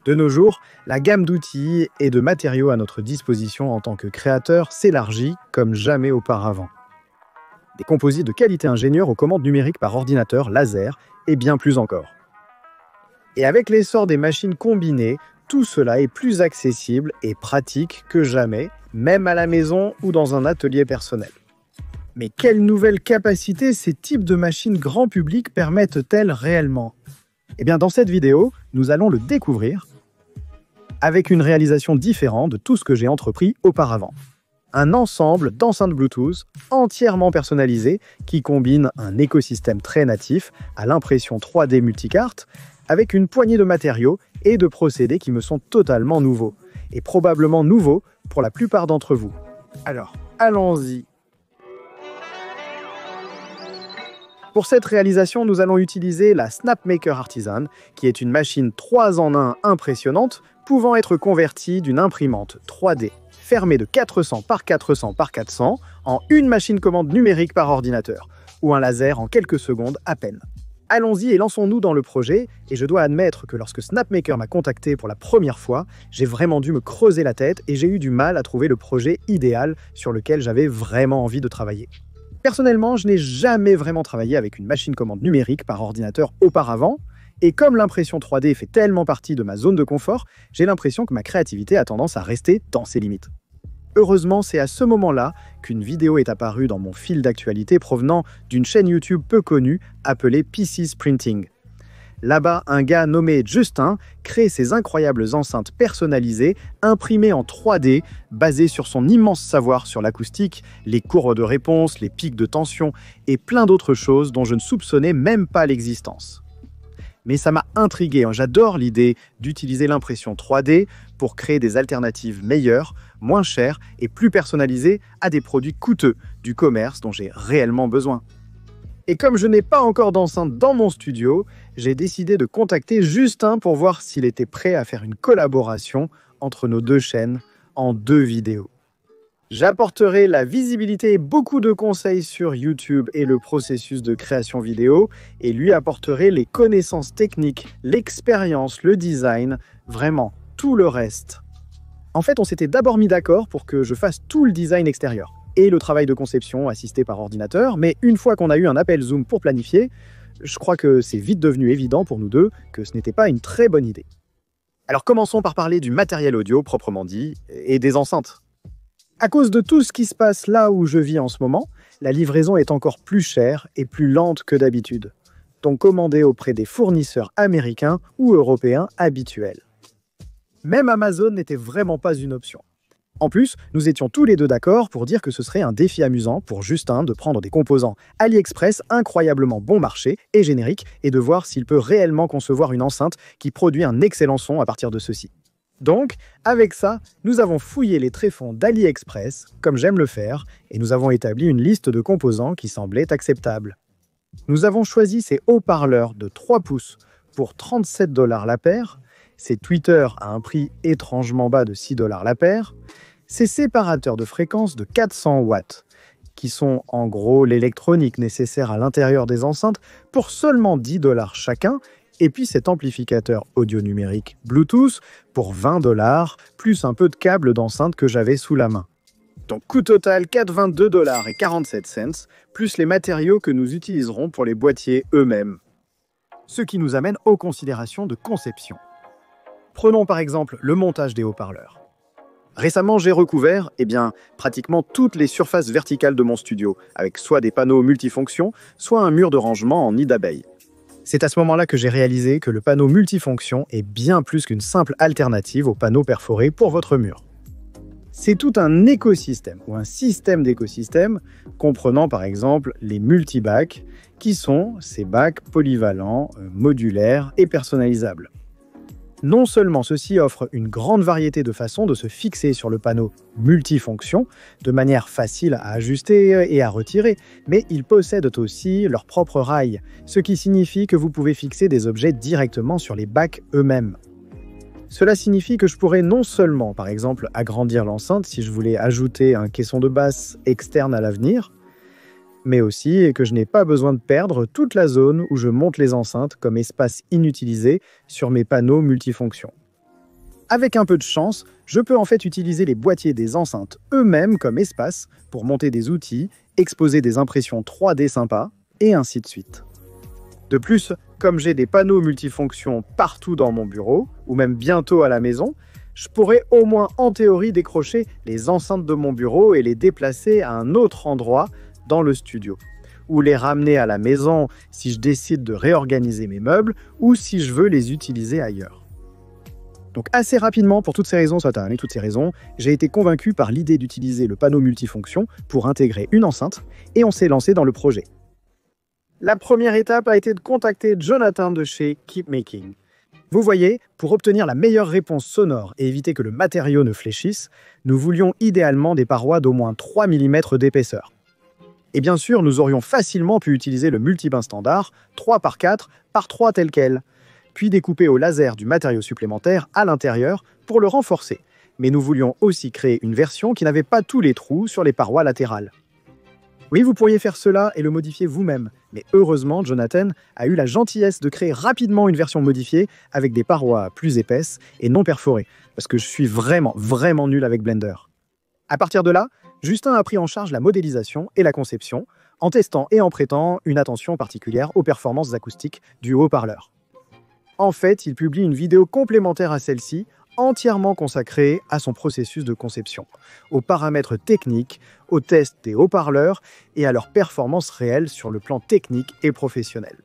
De nos jours, la gamme d'outils et de matériaux à notre disposition en tant que créateur s'élargit comme jamais auparavant. Des composites de qualité ingénieure aux commandes numériques par ordinateur, laser et bien plus encore. Et avec l'essor des machines combinées, tout cela est plus accessible et pratique que jamais, même à la maison ou dans un atelier personnel. Mais quelles nouvelles capacités ces types de machines grand public permettent-elles réellement ? Eh bien, dans cette vidéo, nous allons le découvrir avec une réalisation différente de tout ce que j'ai entrepris auparavant. Un ensemble d'enceintes Bluetooth entièrement personnalisées qui combine un écosystème très natif à l'impression 3D multicarte avec une poignée de matériaux et de procédés qui me sont totalement nouveaux et probablement nouveaux pour la plupart d'entre vous. Alors, allons-y. Pour cette réalisation, nous allons utiliser la Snapmaker Artisan, qui est une machine 3 en 1 impressionnante, pouvant être convertie d'une imprimante 3D fermée de 400 par 400 par 400 en une machine commande numérique par ordinateur, ou un laser en quelques secondes à peine. Allons-y et lançons-nous dans le projet, et je dois admettre que lorsque Snapmaker m'a contacté pour la première fois, j'ai vraiment dû me creuser la tête et j'ai eu du mal à trouver le projet idéal sur lequel j'avais vraiment envie de travailler. Personnellement, je n'ai jamais vraiment travaillé avec une machine commande numérique par ordinateur auparavant, et comme l'impression 3D fait tellement partie de ma zone de confort, j'ai l'impression que ma créativité a tendance à rester dans ses limites. Heureusement, c'est à ce moment-là qu'une vidéo est apparue dans mon fil d'actualité provenant d'une chaîne YouTube peu connue appelée PC's Printing. Là-bas, un gars nommé Justin crée ces incroyables enceintes personnalisées, imprimées en 3D, basées sur son immense savoir sur l'acoustique, les courbes de réponse, les pics de tension et plein d'autres choses dont je ne soupçonnais même pas l'existence. Mais ça m'a intrigué, j'adore l'idée d'utiliser l'impression 3D pour créer des alternatives meilleures, moins chères et plus personnalisées à des produits coûteux du commerce dont j'ai réellement besoin. Et comme je n'ai pas encore d'enceinte dans mon studio, j'ai décidé de contacter Justin pour voir s'il était prêt à faire une collaboration entre nos deux chaînes en 2 vidéos. J'apporterai la visibilité et beaucoup de conseils sur YouTube et le processus de création vidéo, et lui apporterai les connaissances techniques, l'expérience, le design, vraiment tout le reste. En fait, on s'était d'abord mis d'accord pour que je fasse tout le design extérieur et le travail de conception assisté par ordinateur, mais une fois qu'on a eu un appel Zoom pour planifier, je crois que c'est vite devenu évident pour nous deux que ce n'était pas une très bonne idée. Alors commençons par parler du matériel audio proprement dit et des enceintes. À cause de tout ce qui se passe là où je vis en ce moment, la livraison est encore plus chère et plus lente que d'habitude, donc commandée auprès des fournisseurs américains ou européens habituels. Même Amazon n'était vraiment pas une option. En plus, nous étions tous les deux d'accord pour dire que ce serait un défi amusant pour Justin de prendre des composants AliExpress incroyablement bon marché et génériques et de voir s'il peut réellement concevoir une enceinte qui produit un excellent son à partir de ceci. Donc, avec ça, nous avons fouillé les tréfonds d'AliExpress, comme j'aime le faire, et nous avons établi une liste de composants qui semblaient acceptables. Nous avons choisi ces haut-parleurs de 3 pouces pour 37 $ la paire, ces tweeters à un prix étrangement bas de 6 $ la paire, ces séparateurs de fréquences de 400 watts, qui sont en gros l'électronique nécessaire à l'intérieur des enceintes pour seulement 10 $ chacun, et puis cet amplificateur audio numérique Bluetooth pour 20 $, plus un peu de câble d'enceinte que j'avais sous la main. Donc coût total 422 $ et 47 cents, plus les matériaux que nous utiliserons pour les boîtiers eux-mêmes. Ce qui nous amène aux considérations de conception. Prenons par exemple le montage des haut-parleurs. Récemment, j'ai recouvert pratiquement toutes les surfaces verticales de mon studio, avec soit des panneaux multifonctions, soit un mur de rangement en nid d'abeille. C'est à ce moment-là que j'ai réalisé que le panneau multifonction est bien plus qu'une simple alternative au panneau perforé pour votre mur. C'est tout un écosystème, ou un système d'écosystèmes, comprenant par exemple les multi-bacs, qui sont ces bacs polyvalents, modulaires et personnalisables. Non seulement ceux-ci offrent une grande variété de façons de se fixer sur le panneau multifonction, de manière facile à ajuster et à retirer, mais ils possèdent aussi leur propre rail, ce qui signifie que vous pouvez fixer des objets directement sur les bacs eux-mêmes. Cela signifie que je pourrais non seulement, par exemple, agrandir l'enceinte si je voulais ajouter un caisson de basse externe à l'avenir, mais aussi que je n'ai pas besoin de perdre toute la zone où je monte les enceintes comme espace inutilisé sur mes panneaux multifonctions. Avec un peu de chance, je peux en fait utiliser les boîtiers des enceintes eux-mêmes comme espace pour monter des outils, exposer des impressions 3D sympas, et ainsi de suite. De plus, comme j'ai des panneaux multifonctions partout dans mon bureau, ou même bientôt à la maison, je pourrais au moins en théorie décrocher les enceintes de mon bureau et les déplacer à un autre endroit dans le studio, ou les ramener à la maison si je décide de réorganiser mes meubles, ou si je veux les utiliser ailleurs. Donc assez rapidement, pour toutes ces raisons, j'ai été convaincu par l'idée d'utiliser le panneau multifonction pour intégrer une enceinte, et on s'est lancé dans le projet. La première étape a été de contacter Jonathan de chez Keep Making. Vous voyez, pour obtenir la meilleure réponse sonore et éviter que le matériau ne fléchisse, nous voulions idéalement des parois d'au moins 3 mm d'épaisseur. Et bien sûr, nous aurions facilement pu utiliser le multibin standard 3x4 par 3 tel quel, puis découper au laser du matériau supplémentaire à l'intérieur pour le renforcer. Mais nous voulions aussi créer une version qui n'avait pas tous les trous sur les parois latérales. Oui, vous pourriez faire cela et le modifier vous-même, mais heureusement, Jonathan a eu la gentillesse de créer rapidement une version modifiée avec des parois plus épaisses et non perforées, parce que je suis vraiment nul avec Blender. À partir de là, Justin a pris en charge la modélisation et la conception, en testant et en prêtant une attention particulière aux performances acoustiques du haut-parleur. En fait, il publie une vidéo complémentaire à celle-ci, entièrement consacrée à son processus de conception, aux paramètres techniques, aux tests des haut-parleurs et à leurs performances réelles sur le plan technique et professionnel.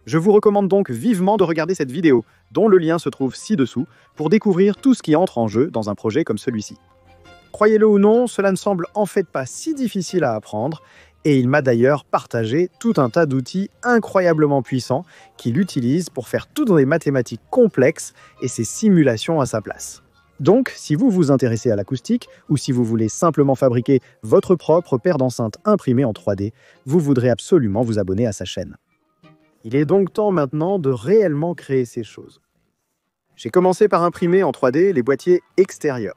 Je vous recommande donc vivement de regarder cette vidéo, dont le lien se trouve ci-dessous, pour découvrir tout ce qui entre en jeu dans un projet comme celui-ci. Croyez-le ou non, cela ne semble en fait pas si difficile à apprendre, et il m'a d'ailleurs partagé tout un tas d'outils incroyablement puissants qu'il utilise pour faire toutes les mathématiques complexes et ses simulations à sa place. Donc, si vous vous intéressez à l'acoustique, ou si vous voulez simplement fabriquer votre propre paire d'enceintes imprimées en 3D, vous voudrez absolument vous abonner à sa chaîne. Il est donc temps maintenant de réellement créer ces choses. J'ai commencé par imprimer en 3D les boîtiers extérieurs.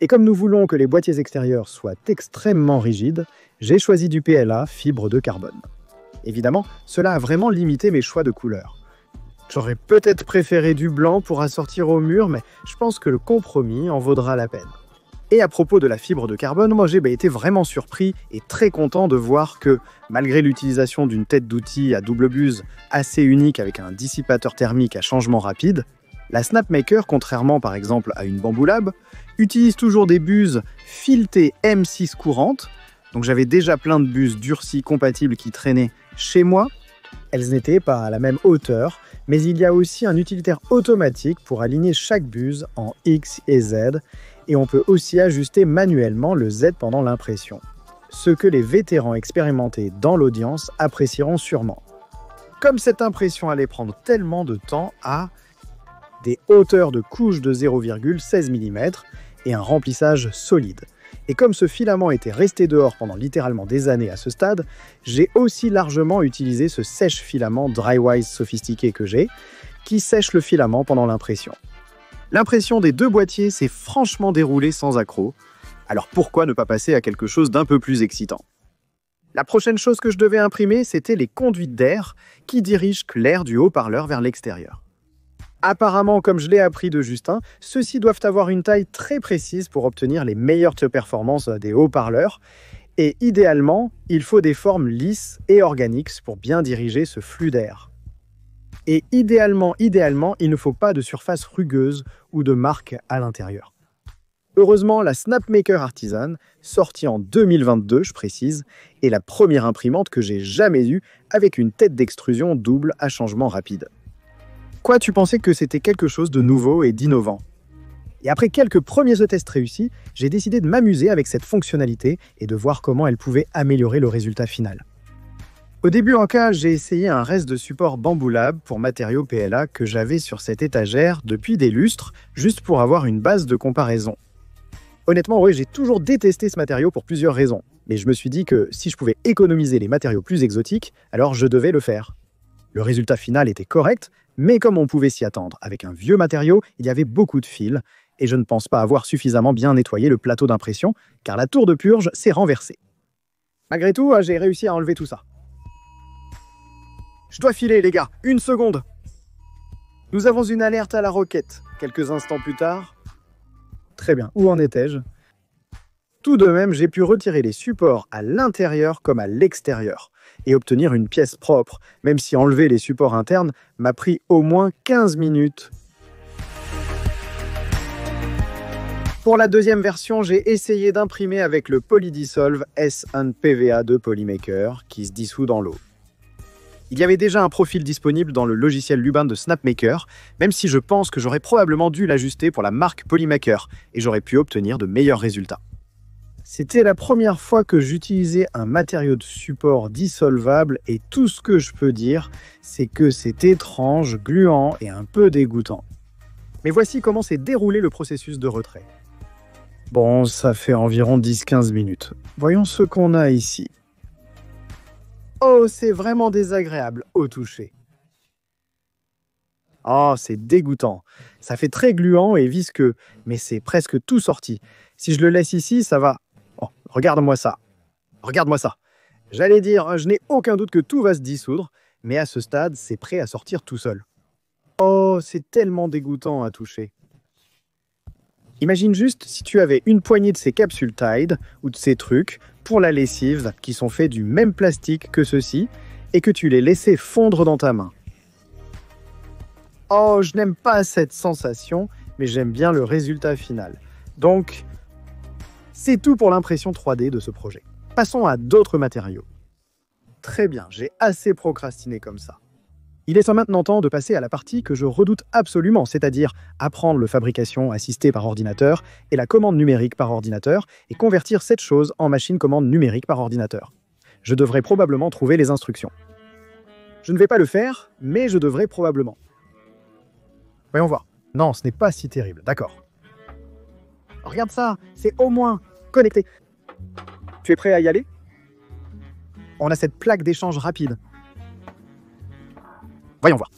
Et comme nous voulons que les boîtiers extérieurs soient extrêmement rigides, j'ai choisi du PLA fibre de carbone. Évidemment, cela a vraiment limité mes choix de couleurs. J'aurais peut-être préféré du blanc pour assortir au mur, mais je pense que le compromis en vaudra la peine. Et à propos de la fibre de carbone, moi j'ai été vraiment surpris et très content de voir que, malgré l'utilisation d'une tête d'outil à double buse assez unique avec un dissipateur thermique à changement rapide, la Snapmaker, contrairement par exemple à une Bambu Lab, utilise toujours des buses filetées M6 courantes. Donc j'avais déjà plein de buses durcies compatibles qui traînaient chez moi. Elles n'étaient pas à la même hauteur, mais il y a aussi un utilitaire automatique pour aligner chaque buse en X et Z, et on peut aussi ajuster manuellement le Z pendant l'impression. Ce que les vétérans expérimentés dans l'audience apprécieront sûrement. Comme cette impression allait prendre tellement de temps à des hauteurs de couche de 0,16 mm et un remplissage solide. Et comme ce filament était resté dehors pendant littéralement des années à ce stade, j'ai aussi largement utilisé ce sèche-filament Drywise sophistiqué que j'ai, qui sèche le filament pendant l'impression. L'impression des deux boîtiers s'est franchement déroulée sans accroc, alors pourquoi ne pas passer à quelque chose d'un peu plus excitant? La prochaine chose que je devais imprimer, c'était les conduites d'air qui dirigent l'air du haut-parleur vers l'extérieur. Apparemment, comme je l'ai appris de Justin, ceux-ci doivent avoir une taille très précise pour obtenir les meilleures performances des haut-parleurs. Et idéalement, il faut des formes lisses et organiques pour bien diriger ce flux d'air. Et idéalement, il ne faut pas de surface rugueuse ou de marque à l'intérieur. Heureusement, la Snapmaker Artisan, sortie en 2022, je précise, est la première imprimante que j'ai jamais eue avec une tête d'extrusion double à changement rapide. Quoi, tu pensais que c'était quelque chose de nouveau et d'innovant? Et après quelques premiers tests réussis, j'ai décidé de m'amuser avec cette fonctionnalité et de voir comment elle pouvait améliorer le résultat final. Au début en cas, j'ai essayé un reste de support Bambu Lab pour matériaux PLA que j'avais sur cette étagère depuis des lustres, juste pour avoir une base de comparaison. Honnêtement, oui, j'ai toujours détesté ce matériau pour plusieurs raisons, mais je me suis dit que si je pouvais économiser les matériaux plus exotiques, alors je devais le faire. Le résultat final était correct, mais comme on pouvait s'y attendre, avec un vieux matériau, il y avait beaucoup de fils, et je ne pense pas avoir suffisamment bien nettoyé le plateau d'impression, car la tour de purge s'est renversée. Malgré tout, j'ai réussi à enlever tout ça. Je dois filer, les gars, 1 seconde. Nous avons une alerte à la roquette. Quelques instants plus tard... Très bien, où en étais-je? Tout de même, j'ai pu retirer les supports à l'intérieur comme à l'extérieur et obtenir une pièce propre, même si enlever les supports internes m'a pris au moins 15 minutes. Pour la deuxième version, j'ai essayé d'imprimer avec le Polydissolve S1 PVA de Polymaker qui se dissout dans l'eau. Il y avait déjà un profil disponible dans le logiciel Lubin de Snapmaker, même si je pense que j'aurais probablement dû l'ajuster pour la marque Polymaker et j'aurais pu obtenir de meilleurs résultats. C'était la première fois que j'utilisais un matériau de support dissolvable et tout ce que je peux dire, c'est que c'est étrange, gluant et un peu dégoûtant. Mais voici comment s'est déroulé le processus de retrait. Bon, ça fait environ 10-15 minutes. Voyons ce qu'on a ici. Oh, c'est vraiment désagréable au toucher. Oh, c'est dégoûtant. Ça fait très gluant et visqueux, mais c'est presque tout sorti. Si je le laisse ici, ça va... Oh, regarde-moi ça. Regarde-moi ça. J'allais dire, je n'ai aucun doute que tout va se dissoudre, mais à ce stade, c'est prêt à sortir tout seul. Oh, c'est tellement dégoûtant à toucher. Imagine juste si tu avais une poignée de ces capsules Tide ou de ces trucs pour la lessive qui sont faits du même plastique que ceux-ci et que tu les laissais fondre dans ta main. Oh, je n'aime pas cette sensation, mais j'aime bien le résultat final. Donc, c'est tout pour l'impression 3D de ce projet. Passons à d'autres matériaux. Très bien, j'ai assez procrastiné comme ça. Il est maintenant temps de passer à la partie que je redoute absolument, c'est-à-dire apprendre la fabrication assistée par ordinateur et la commande numérique par ordinateur et convertir cette chose en machine commande numérique par ordinateur. Je devrais probablement trouver les instructions. Je ne vais pas le faire, mais je devrais probablement. Voyons voir. Non, ce n'est pas si terrible, d'accord. Regarde ça, c'est au moins connecté. Tu es prêt à y aller? On a cette plaque d'échange rapide. Voyons voir.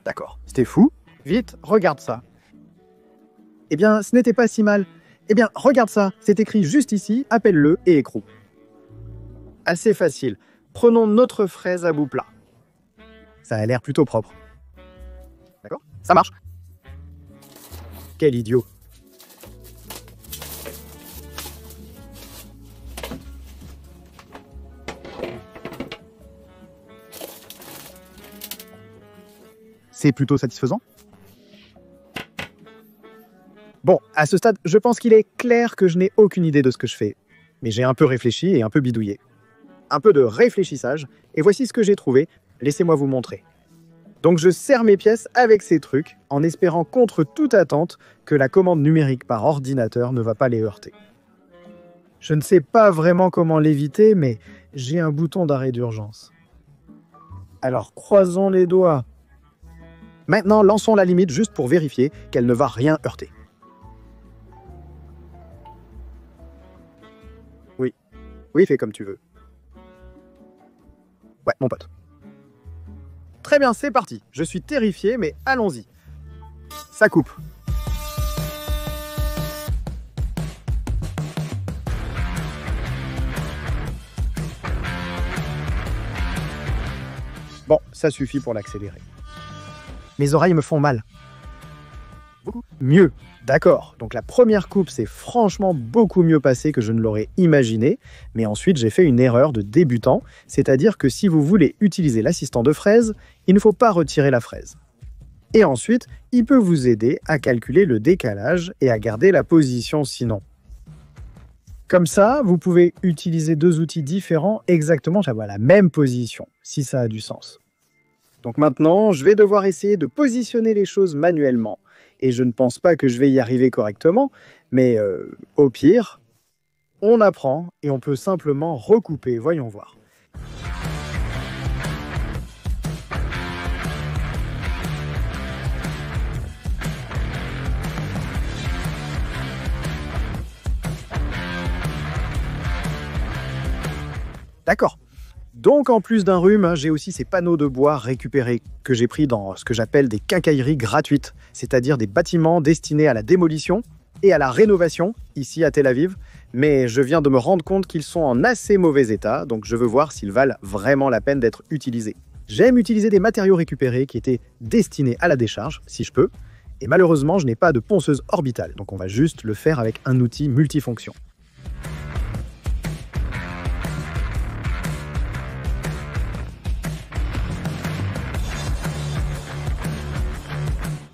D'accord, c'était fou. Vite, regarde ça. Eh bien, ce n'était pas si mal. Eh bien, regarde ça, c'est écrit juste ici, appelle-le et écrou. Assez facile. Prenons notre fraise à bout plat. Ça a l'air plutôt propre. D'accord? Ça marche. Quel idiot. C'est plutôt satisfaisant. Bon, à ce stade, je pense qu'il est clair que je n'ai aucune idée de ce que je fais. Mais j'ai un peu réfléchi et un peu bidouillé. Un peu de réfléchissage, et voici ce que j'ai trouvé. Laissez-moi vous montrer. Donc je serre mes pièces avec ces trucs, en espérant contre toute attente que la commande numérique par ordinateur ne va pas les heurter. Je ne sais pas vraiment comment l'éviter, mais j'ai un bouton d'arrêt d'urgence. Alors croisons les doigts. Maintenant, lançons la limite juste pour vérifier qu'elle ne va rien heurter. Oui. Oui, fais comme tu veux. Ouais, mon pote. Très bien, c'est parti. Je suis terrifié, mais allons-y. Ça coupe. Bon, ça suffit pour l'accélérer. Mes oreilles me font mal. Beaucoup mieux. D'accord. Donc la première coupe s'est franchement beaucoup mieux passée que je ne l'aurais imaginé. Mais ensuite, j'ai fait une erreur de débutant. C'est-à-dire que si vous voulez utiliser l'assistant de fraise, il ne faut pas retirer la fraise. Et ensuite, il peut vous aider à calculer le décalage et à garder la position sinon. Comme ça, vous pouvez utiliser deux outils différents exactement à la même position, si ça a du sens. Donc maintenant, je vais devoir essayer de positionner les choses manuellement. Et je ne pense pas que je vais y arriver correctement, mais au pire, on apprend et on peut simplement recouper. Voyons voir. D'accord. Donc en plus d'un rhume, j'ai aussi ces panneaux de bois récupérés que j'ai pris dans ce que j'appelle des quincailleries gratuites, c'est-à-dire des bâtiments destinés à la démolition et à la rénovation, ici à Tel Aviv, Mais je viens de me rendre compte qu'ils sont en assez mauvais état, donc je veux voir s'ils valent vraiment la peine d'être utilisés. J'aime utiliser des matériaux récupérés qui étaient destinés à la décharge, si je peux, et malheureusement je n'ai pas de ponceuse orbitale, donc on va juste le faire avec un outil multifonction.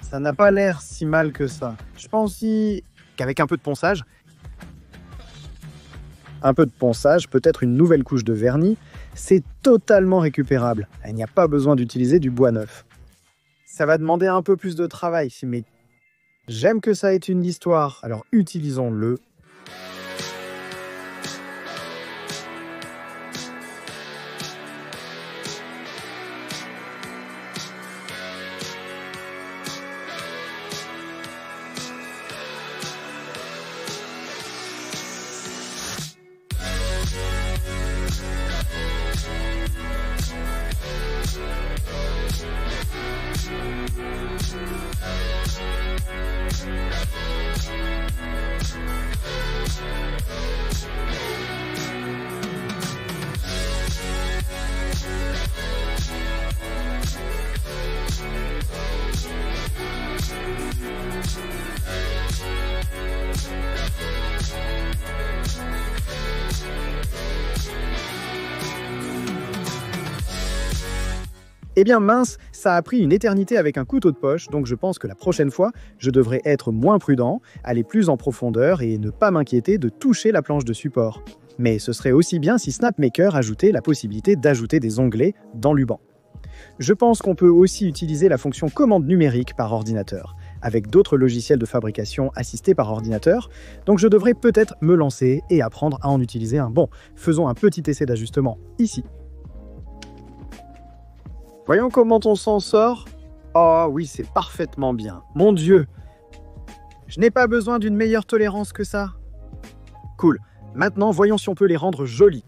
Ça n'a pas l'air si mal que ça. Je pense aussi qu'avec un peu de ponçage, peut-être une nouvelle couche de vernis, c'est totalement récupérable. Il n'y a pas besoin d'utiliser du bois neuf. Ça va demander un peu plus de travail, mais j'aime que ça ait une histoire, alors utilisons-le. Eh bien mince, ça a pris une éternité avec un couteau de poche, donc je pense que la prochaine fois, je devrais être moins prudent, aller plus en profondeur et ne pas m'inquiéter de toucher la planche de support. Mais ce serait aussi bien si SnapMaker ajoutait la possibilité d'ajouter des onglets dans l'UBAN. Je pense qu'on peut aussi utiliser la fonction commande numérique par ordinateur, avec d'autres logiciels de fabrication assistés par ordinateur, donc je devrais peut-être me lancer et apprendre à en utiliser un. Bon, faisons un petit essai d'ajustement, ici. Voyons comment on s'en sort. Oh oui, c'est parfaitement bien. Mon Dieu! Je n'ai pas besoin d'une meilleure tolérance que ça. Cool. Maintenant, voyons si on peut les rendre jolis.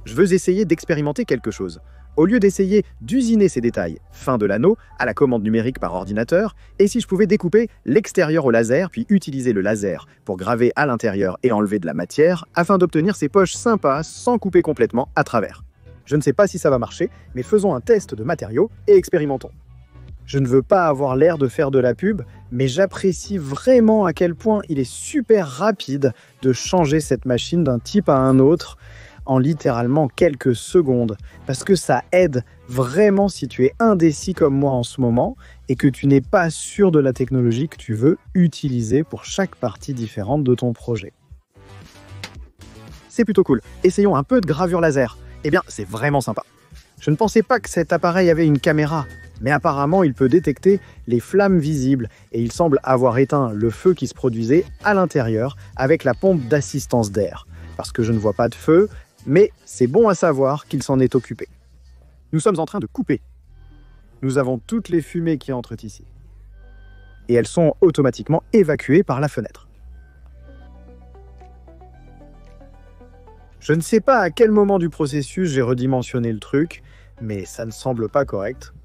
Je veux essayer d'expérimenter quelque chose. Au lieu d'essayer d'usiner ces détails, fin de l'anneau, à la commande numérique par ordinateur, et si je pouvais découper l'extérieur au laser, puis utiliser le laser pour graver à l'intérieur et enlever de la matière, afin d'obtenir ces poches sympas sans couper complètement à travers. Je ne sais pas si ça va marcher, mais faisons un test de matériaux et expérimentons. Je ne veux pas avoir l'air de faire de la pub, mais j'apprécie vraiment à quel point il est super rapide de changer cette machine d'un type à un autre, en littéralement quelques secondes, parce que ça aide vraiment si tu es indécis comme moi en ce moment et que tu n'es pas sûr de la technologie que tu veux utiliser pour chaque partie différente de ton projet. C'est plutôt cool. Essayons un peu de gravure laser. Eh bien, c'est vraiment sympa. Je ne pensais pas que cet appareil avait une caméra, mais apparemment il peut détecter les flammes visibles et il semble avoir éteint le feu qui se produisait à l'intérieur avec la pompe d'assistance d'air. Parce que je ne vois pas de feu, mais c'est bon à savoir qu'il s'en est occupé. Nous sommes en train de couper. Nous avons toutes les fumées qui entrent ici. Et elles sont automatiquement évacuées par la fenêtre. Je ne sais pas à quel moment du processus j'ai redimensionné le truc, mais ça ne semble pas correct.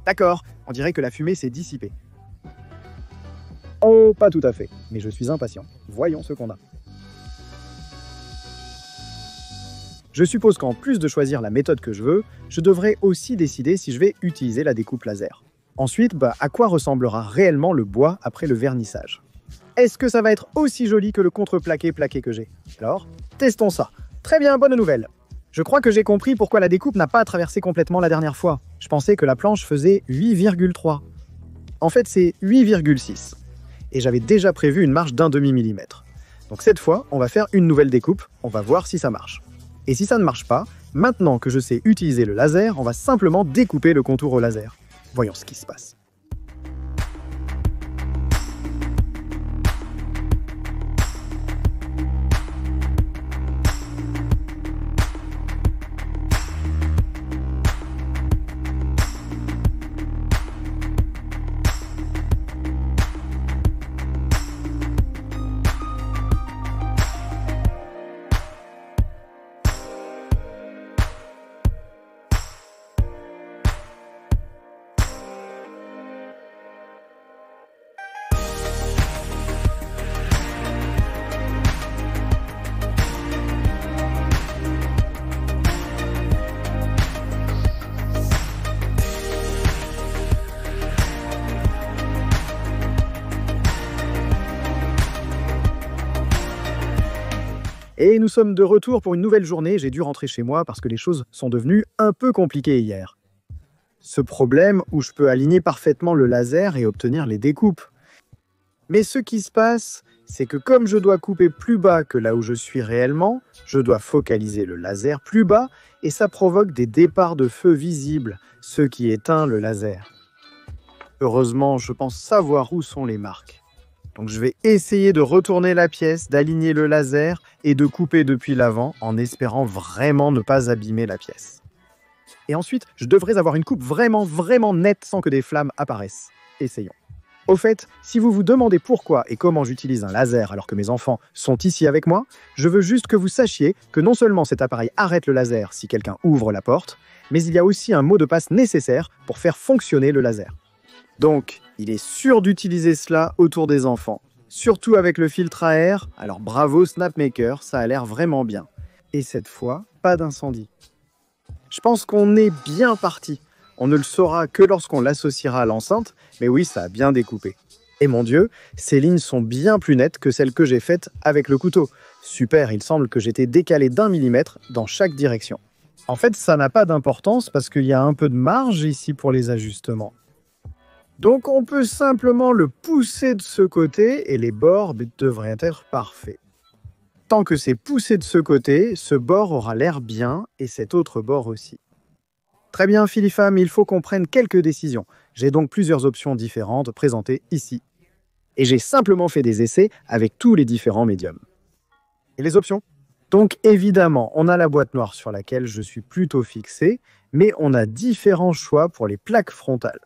D'accord, on dirait que la fumée s'est dissipée. Oh, pas tout à fait, mais je suis impatient. Voyons ce qu'on a. Je suppose qu'en plus de choisir la méthode que je veux, je devrais aussi décider si je vais utiliser la découpe laser. Ensuite, à quoi ressemblera réellement le bois après le vernissage? Est-ce que ça va être aussi joli que le contreplaqué plaqué que j'ai? Alors, testons ça. Très bien, bonne nouvelle. Je crois que j'ai compris pourquoi la découpe n'a pas traversé complètement la dernière fois. Je pensais que la planche faisait 8,3. En fait, c'est 8,6. Et j'avais déjà prévu une marge d'1/2 millimètre. Donc cette fois, on va faire une nouvelle découpe, on va voir si ça marche. Et si ça ne marche pas, maintenant que je sais utiliser le laser, on va simplement découper le contour au laser. Voyons ce qui se passe. Et nous sommes de retour pour une nouvelle journée. J'ai dû rentrer chez moi parce que les choses sont devenues un peu compliquées hier. Ce problème où je peux aligner parfaitement le laser et obtenir les découpes. Mais ce qui se passe, c'est que comme je dois couper plus bas que là où je suis réellement, je dois focaliser le laser plus bas et ça provoque des départs de feu visibles, ce qui éteint le laser. Heureusement, je pense savoir où sont les marques. Donc je vais essayer de retourner la pièce, d'aligner le laser et de couper depuis l'avant en espérant vraiment ne pas abîmer la pièce. Et ensuite, je devrais avoir une coupe vraiment nette sans que des flammes apparaissent. Essayons. Au fait, si vous vous demandez pourquoi et comment j'utilise un laser alors que mes enfants sont ici avec moi, je veux juste que vous sachiez que non seulement cet appareil arrête le laser si quelqu'un ouvre la porte, mais il y a aussi un mot de passe nécessaire pour faire fonctionner le laser. Donc, il est sûr d'utiliser cela autour des enfants, surtout avec le filtre à air, alors bravo SnapMaker, ça a l'air vraiment bien. Et cette fois, pas d'incendie. Je pense qu'on est bien parti. On ne le saura que lorsqu'on l'associera à l'enceinte, mais oui, ça a bien découpé. Et mon Dieu, ces lignes sont bien plus nettes que celles que j'ai faites avec le couteau. Super, il semble que j'étais décalé d'1 millimètre dans chaque direction. En fait, ça n'a pas d'importance parce qu'il y a un peu de marge ici pour les ajustements. Donc on peut simplement le pousser de ce côté et les bords devraient être parfaits. Tant que c'est poussé de ce côté, ce bord aura l'air bien et cet autre bord aussi. Très bien, Philifam, il faut qu'on prenne quelques décisions. J'ai donc plusieurs options différentes présentées ici. Et j'ai simplement fait des essais avec tous les différents médiums. Et les options? Donc évidemment, on a la boîte noire sur laquelle je suis plutôt fixé, mais on a différents choix pour les plaques frontales.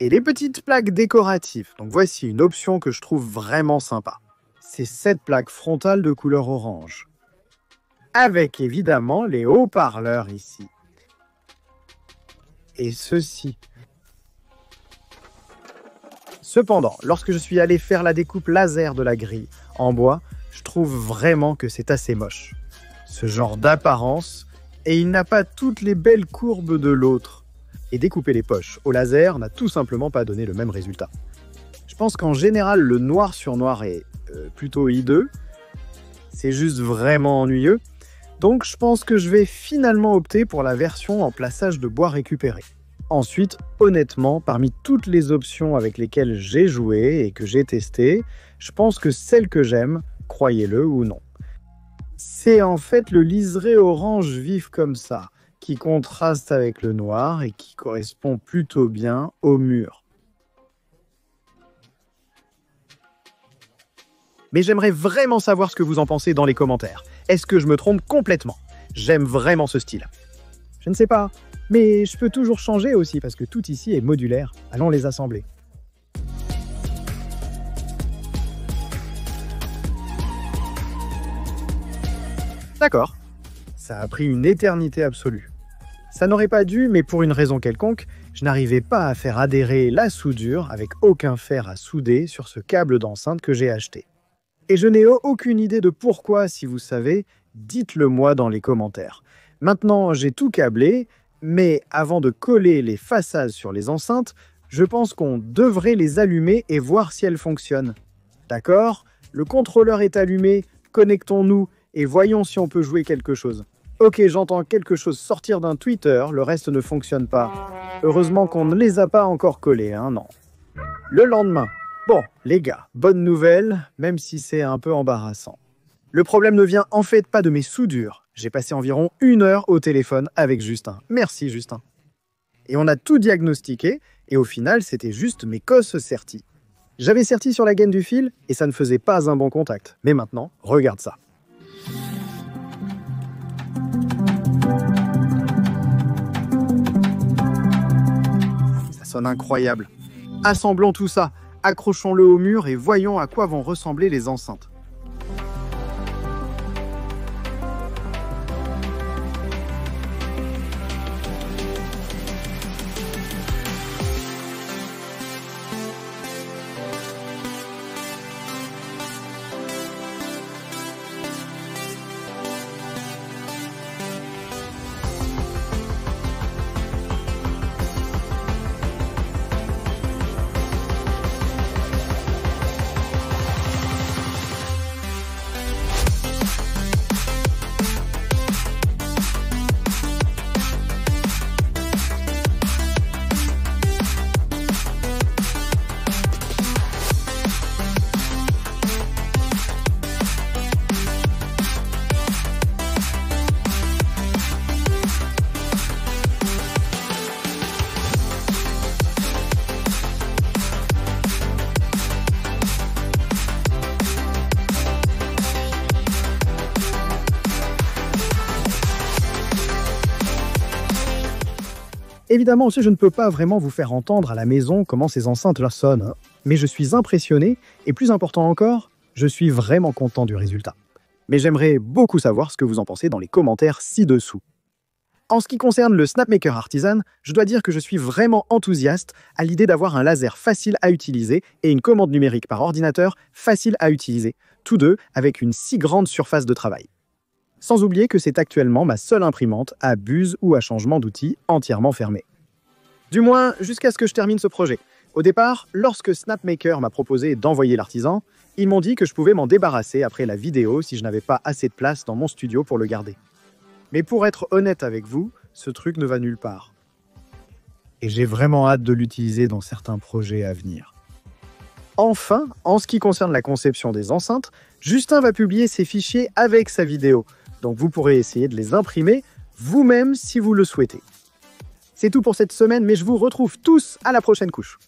Et les petites plaques décoratives. Donc voici une option que je trouve vraiment sympa. C'est cette plaque frontale de couleur orange. Avec évidemment les haut-parleurs ici. Et ceci. Cependant, lorsque je suis allé faire la découpe laser de la grille en bois, je trouve vraiment que c'est assez moche. Ce genre d'apparence, et il n'a pas toutes les belles courbes de l'autre. Et découper les poches au laser n'a tout simplement pas donné le même résultat. Je pense qu'en général, le noir sur noir est plutôt hideux. C'est juste vraiment ennuyeux. Donc je pense que je vais finalement opter pour la version en plaçage de bois récupéré. Ensuite, honnêtement, parmi toutes les options avec lesquelles j'ai joué et que j'ai testé, je pense que celle que j'aime, croyez-le ou non, c'est en fait le liseré orange vif comme ça, qui contraste avec le noir et qui correspond plutôt bien au mur. Mais j'aimerais vraiment savoir ce que vous en pensez dans les commentaires. Est-ce que je me trompe complètement? J'aime vraiment ce style. Je ne sais pas, mais je peux toujours changer aussi parce que tout ici est modulaire. Allons les assembler. D'accord. Ça a pris une éternité absolue. Ça n'aurait pas dû, mais pour une raison quelconque, je n'arrivais pas à faire adhérer la soudure avec aucun fer à souder sur ce câble d'enceinte que j'ai acheté. Et je n'ai aucune idée de pourquoi, si vous savez, dites-le moi dans les commentaires. Maintenant, j'ai tout câblé, mais avant de coller les façades sur les enceintes, je pense qu'on devrait les allumer et voir si elles fonctionnent. D'accord? Le contrôleur est allumé, connectons-nous et voyons si on peut jouer quelque chose. Ok, j'entends quelque chose sortir d'un tweeter, le reste ne fonctionne pas. Heureusement qu'on ne les a pas encore collés, hein, non. Le lendemain. Bon, les gars, bonne nouvelle, même si c'est un peu embarrassant. Le problème ne vient en fait pas de mes soudures. J'ai passé environ 1 heure au téléphone avec Justin. Merci Justin. Et on a tout diagnostiqué, et au final, c'était juste mes cosses serties. J'avais serti sur la gaine du fil, et ça ne faisait pas un bon contact. Mais maintenant, regarde ça. Ça sonne incroyable. Assemblons tout ça. Accrochons-le au mur et voyons à quoi vont ressembler les enceintes. Évidemment aussi, je ne peux pas vraiment vous faire entendre à la maison comment ces enceintes là sonnent, hein. Mais je suis impressionné, et plus important encore, je suis vraiment content du résultat. Mais j'aimerais beaucoup savoir ce que vous en pensez dans les commentaires ci-dessous. En ce qui concerne le SnapMaker Artisan, je dois dire que je suis vraiment enthousiaste à l'idée d'avoir un laser facile à utiliser et une commande numérique par ordinateur facile à utiliser, tous deux avec une si grande surface de travail. Sans oublier que c'est actuellement ma seule imprimante à buse ou à changement d'outil entièrement fermée. Du moins, jusqu'à ce que je termine ce projet. Au départ, lorsque SnapMaker m'a proposé d'envoyer l'artisan, ils m'ont dit que je pouvais m'en débarrasser après la vidéo si je n'avais pas assez de place dans mon studio pour le garder. Mais pour être honnête avec vous, ce truc ne va nulle part. Et j'ai vraiment hâte de l'utiliser dans certains projets à venir. Enfin, en ce qui concerne la conception des enceintes, Justin va publier ses fichiers avec sa vidéo, donc vous pourrez essayer de les imprimer vous-même si vous le souhaitez. C'est tout pour cette semaine, mais je vous retrouve tous à la prochaine couche.